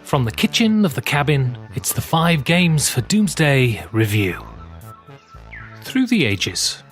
From the kitchen of the cabin, it's the 5 Games for Doomsday review. Through the ages.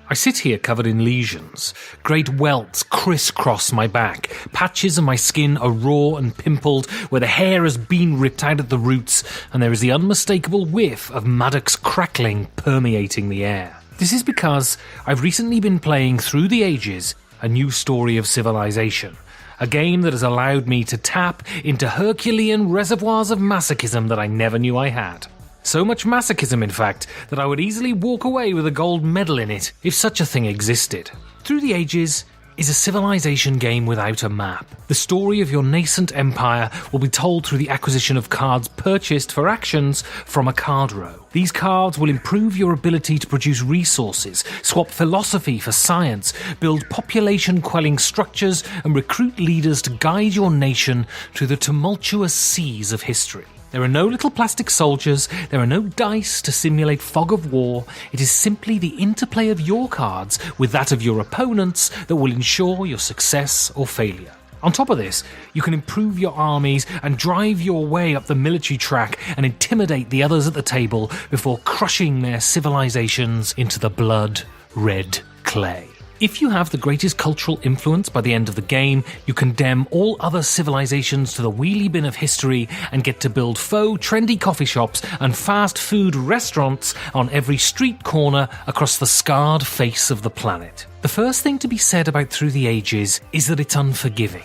I sit here covered in lesions. Great welts crisscross my back. Patches of my skin are raw and pimpled, where the hair has been ripped out at the roots, and there is the unmistakable whiff of maddocks crackling permeating the air. This is because I've recently been playing Through the Ages, a new story of civilization. A game that has allowed me to tap into Herculean reservoirs of masochism that I never knew I had. So much masochism, in fact, that I would easily walk away with a gold medal in it if such a thing existed. Through the Ages is a civilization game without a map. The story of your nascent empire will be told through the acquisition of cards purchased for actions from a card row. These cards will improve your ability to produce resources, swap philosophy for science, build population-quelling structures, and recruit leaders to guide your nation through the tumultuous seas of history. There are no little plastic soldiers, there are no dice to simulate fog of war. It is simply the interplay of your cards with that of your opponents that will ensure your success or failure. On top of this, you can improve your armies and drive your way up the military track and intimidate the others at the table before crushing their civilizations into the blood-red clay. If you have the greatest cultural influence by the end of the game, you condemn all other civilizations to the wheelie bin of history and get to build faux trendy coffee shops and fast food restaurants on every street corner across the scarred face of the planet. The first thing to be said about Through the Ages is that it's unforgiving.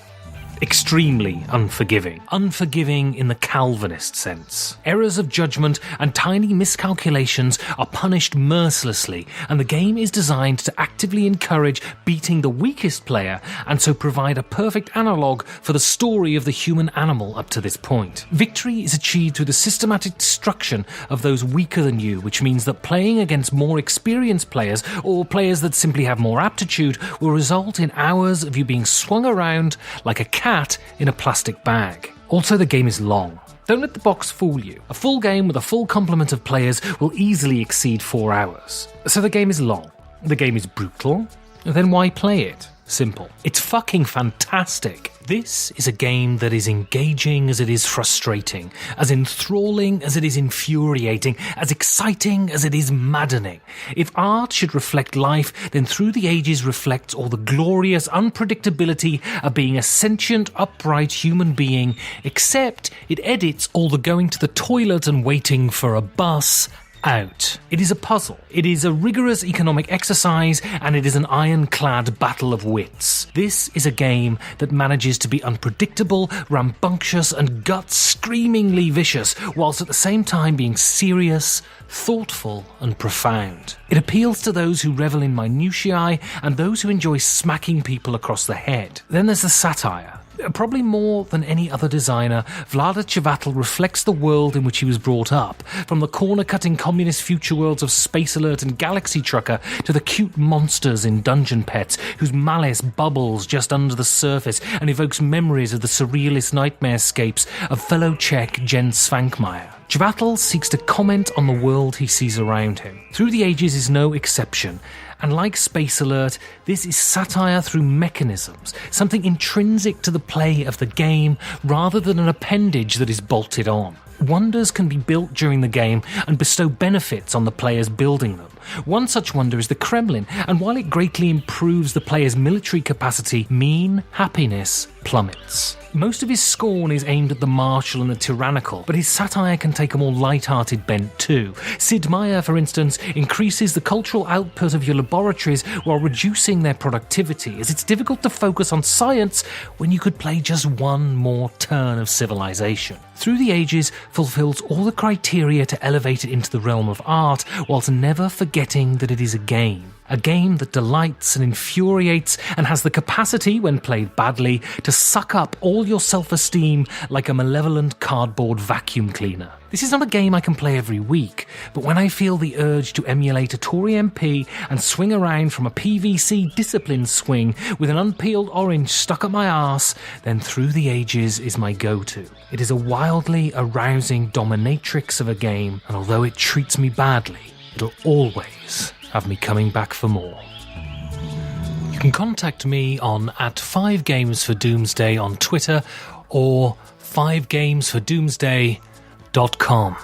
Extremely unforgiving. Unforgiving in the Calvinist sense. Errors of judgment and tiny miscalculations are punished mercilessly, and the game is designed to actively encourage beating the weakest player and so provide a perfect analogue for the story of the human animal up to this point. Victory is achieved through the systematic destruction of those weaker than you, which means that playing against more experienced players or players that simply have more aptitude will result in hours of you being swung around like a cat in a plastic bag. Also, the game is long. Don't let the box fool you. A full game with a full complement of players will easily exceed 4 hours. So the game is long. The game is brutal. Then why play it? Simple. It's fucking fantastic. This is a game that is engaging as it is frustrating, as enthralling as it is infuriating, as exciting as it is maddening. If art should reflect life, then Through the Ages reflects all the glorious unpredictability of being a sentient, upright human being, except it edits all the going to the toilet and waiting for a bus out. It is a puzzle. It is a rigorous economic exercise, and it is an ironclad battle of wits. This is a game that manages to be unpredictable, rambunctious, and gut-screamingly vicious, whilst at the same time being serious, thoughtful, and profound. It appeals to those who revel in minutiae and those who enjoy smacking people across the head. Then there's the satire. Probably more than any other designer, Vlaada Chvátil reflects the world in which he was brought up, from the corner-cutting communist future worlds of Space Alert and Galaxy Trucker to the cute monsters in Dungeon Pets, whose malice bubbles just under the surface and evokes memories of the surrealist nightmarescapes of fellow Czech Jens Svankmajer. Chvátil seeks to comment on the world he sees around him. Through the Ages is no exception, and like Space Alert, this is satire through mechanisms, something intrinsic to the play of the game rather than an appendage that is bolted on. Wonders can be built during the game and bestow benefits on the players building them. One such wonder is the Kremlin, and while it greatly improves the player's military capacity, mean happiness plummets. Most of his scorn is aimed at the martial and the tyrannical, but his satire can take a more light-hearted bent too. Sid Meier, for instance, increases the cultural output of your laboratories while reducing their productivity, as it's difficult to focus on science when you could play just one more turn of civilization. Through the Ages fulfills all the criteria to elevate it into the realm of art, whilst never forgetting that it is a game. A game that delights and infuriates and has the capacity, when played badly, to suck up all your self-esteem like a malevolent cardboard vacuum cleaner. This is not a game I can play every week, but when I feel the urge to emulate a Tory MP and swing around from a PVC discipline swing with an unpeeled orange stuck up my arse, then Through the Ages is my go-to. It is a wildly arousing dominatrix of a game, and although it treats me badly, it'll always have me coming back for more. can contact me on @5gamesfordoomsday on Twitter or 5gamesfordoomsday.com.